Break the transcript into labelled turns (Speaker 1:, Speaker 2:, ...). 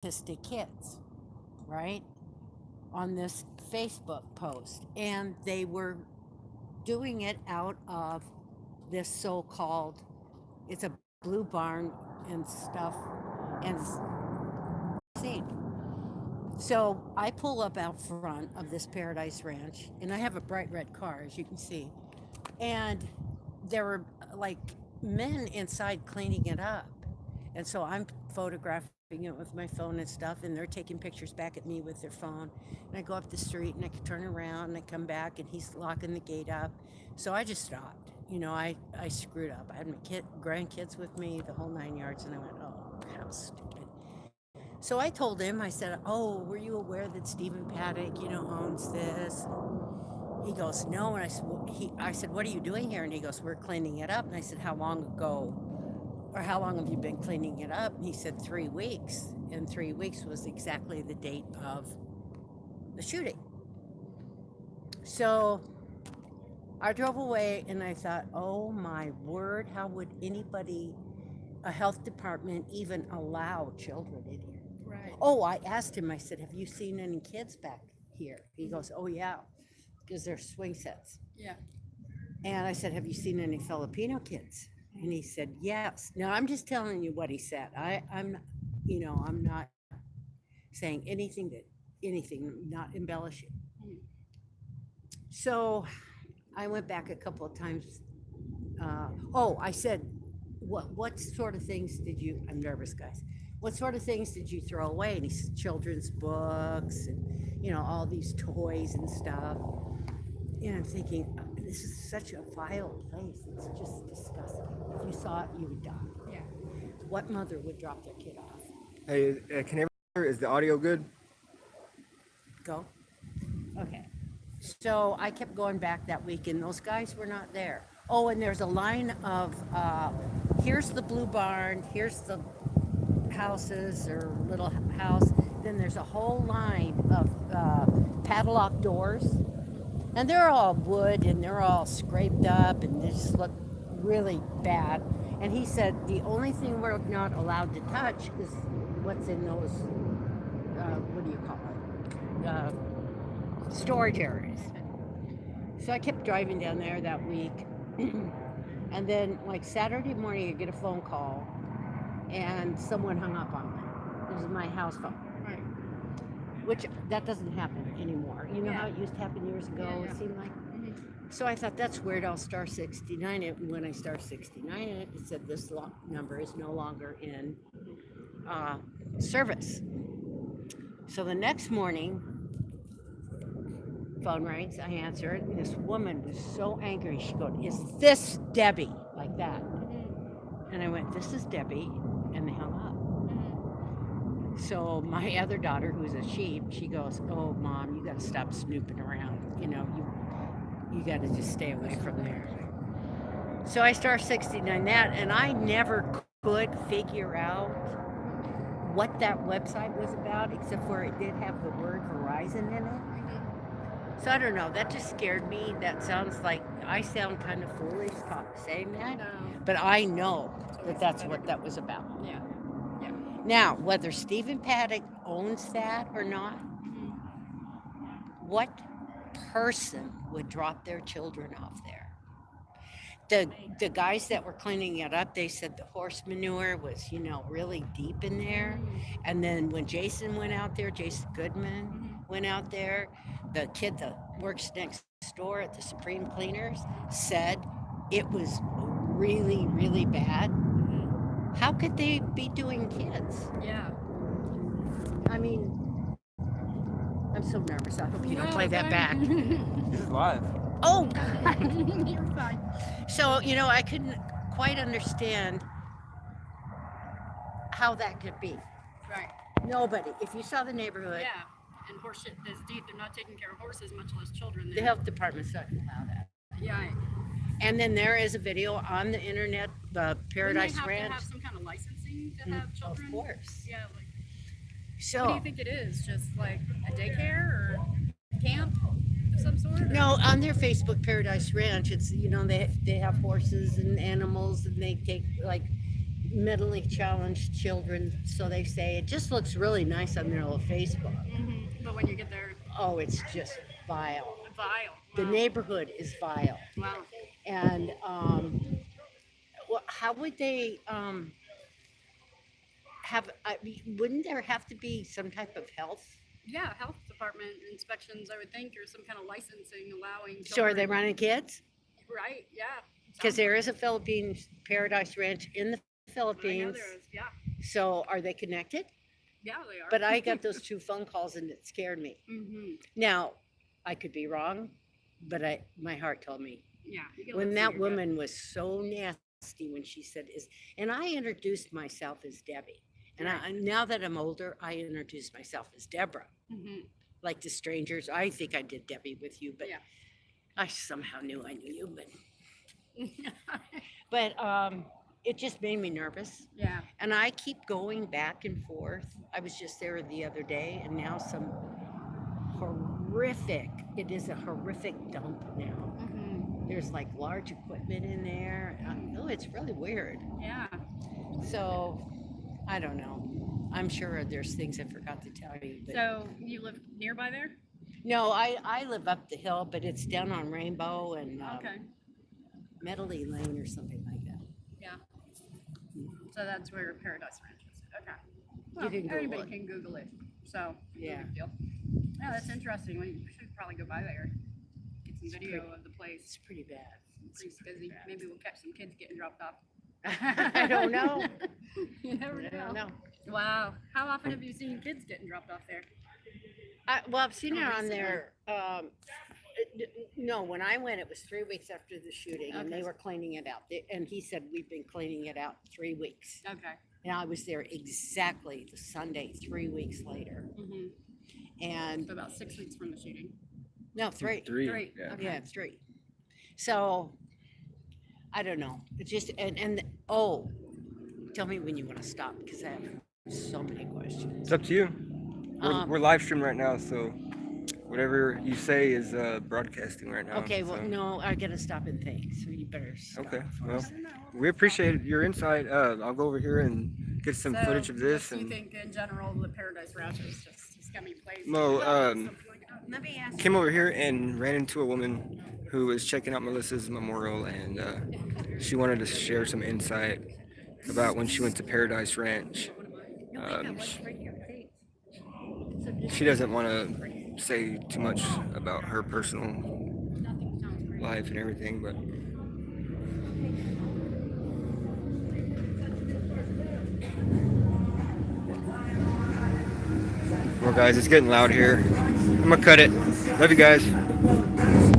Speaker 1: autistic kids, right? On this Facebook post. And they were doing it out of this so called, it's a blue barn and stuff. And scene. So I pull up out front of this Paradise Ranch, and I have a bright red car, as you can see. And there were like men inside cleaning it up. And so I'm photographing it with my phone and stuff, and they're taking pictures back at me with their phone. And I go up the street and I turn around and I come back and he's locking the gate up. So I just stopped. I screwed up. I had my grandkids with me, the whole 9 yards, and I went, oh, how stupid. So I told him, I said, oh, were you aware that Stephen Paddock, owns this? He goes, no. And I said, what are you doing here? And he goes, we're cleaning it up. And I said, how long ago, or how long have you been cleaning it up? And he said, 3 weeks. And 3 weeks was exactly the date of the shooting. So I drove away and I thought, oh my word, how would anybody, a health department, even allow children in here?
Speaker 2: Right.
Speaker 1: Oh, I asked him, I said, have you seen any kids back here? He goes, oh yeah, because they're swing sets.
Speaker 2: Yeah.
Speaker 1: And I said, have you seen any Filipino kids? And he said, yes. Now I'm just telling you what he said. I'm not saying anything, not embellishing. So I went back a couple of times. I said, what sort of things did you, I'm nervous, guys. What sort of things did you throw away? And he said, children's books and, all these toys and stuff. And I'm thinking, this is such a vile place. It's just disgusting. If you saw it, you would die.
Speaker 2: Yeah.
Speaker 1: What mother would drop their kid off?
Speaker 3: Hey, can everyone hear? Is the audio good?
Speaker 1: Go. Okay. So I kept going back that week, and those guys were not there. Oh, and there's a line of here's the blue barn, here's the houses or little house. Then there's a whole line of padlock doors, and they're all wood and they're all scraped up and they just look really bad. And he said the only thing we're not allowed to touch is what's in those, what do you call it? Storage areas. So I kept driving down there that week. And then, like Saturday morning, I get a phone call and someone hung up on me. This is my house phone.
Speaker 2: Right.
Speaker 1: Which that doesn't happen anymore. You know how it used to happen years ago,
Speaker 2: Yeah.
Speaker 1: it seemed like? So I thought, that's weird, I'll star 69 it. And when I star 69 it, it said this number is no longer in service. So the next morning, phone rings, I answer it, and this woman was so angry. She goes, is this Debbie? Like that. And I went, this is Debbie, and they hung up. So my other daughter, who's a sheep, she goes, oh, Mom, you got to stop snooping around. You got to just stay away from there. So I star 69 that, and I never could figure out what that website was about, except for it did have the word Verizon in it. So I don't know, that just scared me. That sounds like, I sound kind of foolish saying that,
Speaker 2: No.
Speaker 1: but I know that that's what that was about.
Speaker 2: Yeah. Yeah.
Speaker 1: Now, whether Stephen Paddock owns that or not, what person would drop their children off there? The guys that were cleaning it up, they said the horse manure was, really deep in there. And then when Jason went out there, Jason Goodman went out there, the kid that works next door at the Supreme Cleaners said it was really, really bad. How could they be doing kids?
Speaker 2: Yeah.
Speaker 1: I mean, I'm so nervous. I hope you don't
Speaker 2: No,
Speaker 1: play
Speaker 2: it's
Speaker 1: that back.
Speaker 2: fine.
Speaker 3: This is live.
Speaker 1: Oh, God.
Speaker 2: You're fine.
Speaker 1: So, I couldn't quite understand how that could be.
Speaker 2: Right.
Speaker 1: Nobody. If you saw the neighborhood,
Speaker 2: Yeah. And horse shit is deep. They're not taking care of horses, much less children.
Speaker 1: the
Speaker 2: There.
Speaker 1: health department's not going to allow that.
Speaker 2: Yeah.
Speaker 1: And then there is a video on the internet, the Paradise
Speaker 2: Wouldn't they have
Speaker 1: Ranch.
Speaker 2: to have some kind of licensing to have children?
Speaker 1: Of course.
Speaker 2: Yeah. Like, what do
Speaker 1: So,
Speaker 2: you think it is? Just like a daycare or camp of some sort? Or?
Speaker 1: no, on their Facebook Paradise Ranch, it's, they have horses and animals, and they take, like, mentally challenged children, so they say. It just looks really nice on their little Facebook.
Speaker 2: But when you get there,
Speaker 1: Oh, it's just vile.
Speaker 2: vile.
Speaker 1: The
Speaker 2: Wow.
Speaker 1: neighborhood is vile.
Speaker 2: Wow.
Speaker 1: And how would they have? Wouldn't there have to be some type of health?
Speaker 2: Yeah, health department inspections, I would think, or some kind of licensing allowing.
Speaker 1: So are they
Speaker 2: children-
Speaker 1: running kids?
Speaker 2: Right. Yeah.
Speaker 1: Because there is a Philippines Paradise Ranch in the
Speaker 2: I know
Speaker 1: Philippines.
Speaker 2: there is. Yeah.
Speaker 1: So are they connected?
Speaker 2: Yeah, they are.
Speaker 1: But I got those 2 phone calls and it scared me. Now, I could be wrong, but my heart told me.
Speaker 2: Yeah. you get
Speaker 1: When
Speaker 2: look
Speaker 1: that
Speaker 2: through your gut.
Speaker 1: woman was so nasty when she said and I introduced myself as Debbie. And now that I'm older, I introduced myself as Deborah. Like to strangers. I think I did Debbie with you, but
Speaker 2: Yeah.
Speaker 1: I somehow knew I knew you, but it just made me nervous.
Speaker 2: Yeah.
Speaker 1: And I keep going back and forth. I was just there the other day, and now some horrific, it is a horrific dump now. There's like large equipment in there. Oh, it's really weird.
Speaker 2: Yeah.
Speaker 1: So, I don't know. I'm sure there's things I forgot to tell you. But
Speaker 2: So you live nearby there?
Speaker 1: no, I live up the hill, but it's down on Rainbow and
Speaker 2: Okay.
Speaker 1: Medley Lane or something like that.
Speaker 2: Yeah. So that's where Paradise Ranch is. Okay. Well,
Speaker 1: can Google
Speaker 2: anybody
Speaker 1: it.
Speaker 2: can Google it. So
Speaker 1: Yeah.
Speaker 2: no big deal. Yeah, that's interesting. We should probably go by there. Get some video of the place.
Speaker 1: It's pretty bad.
Speaker 2: Pretty busy. Maybe we'll catch some kids getting dropped off.
Speaker 1: I don't know.
Speaker 2: You never
Speaker 1: I
Speaker 2: know.
Speaker 1: don't know.
Speaker 2: Wow. How often have you seen kids getting dropped off there?
Speaker 1: Well, I've seen it
Speaker 2: Oh,
Speaker 1: on
Speaker 2: recently.
Speaker 1: there. No, when I went, it was 3 weeks after the shooting, and they
Speaker 2: Okay.
Speaker 1: were cleaning it out. And he said, we've been cleaning it out 3 weeks.
Speaker 2: Okay.
Speaker 1: And I was there exactly the Sunday, 3 weeks later. And
Speaker 2: So about 6 weeks from the shooting.
Speaker 1: no, 3.
Speaker 2: Three.
Speaker 3: Yeah.
Speaker 2: Okay.
Speaker 1: Yeah, 3. So I don't know. It's just tell me when you want to stop because I have so many questions.
Speaker 3: It's up to you. We're live streaming right now, so whatever you say is broadcasting right now.
Speaker 1: Okay, well,
Speaker 3: so.
Speaker 1: no, I gotta stop and think, so you better stop.
Speaker 3: Okay,
Speaker 1: for
Speaker 3: well,
Speaker 1: us.
Speaker 3: we appreciate your insight. I'll go over here and get some
Speaker 2: So,
Speaker 3: footage of this.
Speaker 2: what do you
Speaker 3: And
Speaker 2: think in general the Paradise Ranch is just a scummy place?
Speaker 3: Mo,
Speaker 2: Something like that?
Speaker 1: Let me ask
Speaker 3: came over here and ran into a woman who was checking out Melissa's memorial, and she wanted to share some insight about when she went to Paradise Ranch. She doesn't want to say too much about her personal life and everything, but well, guys, it's getting loud here. I'm gonna cut it. Love you guys.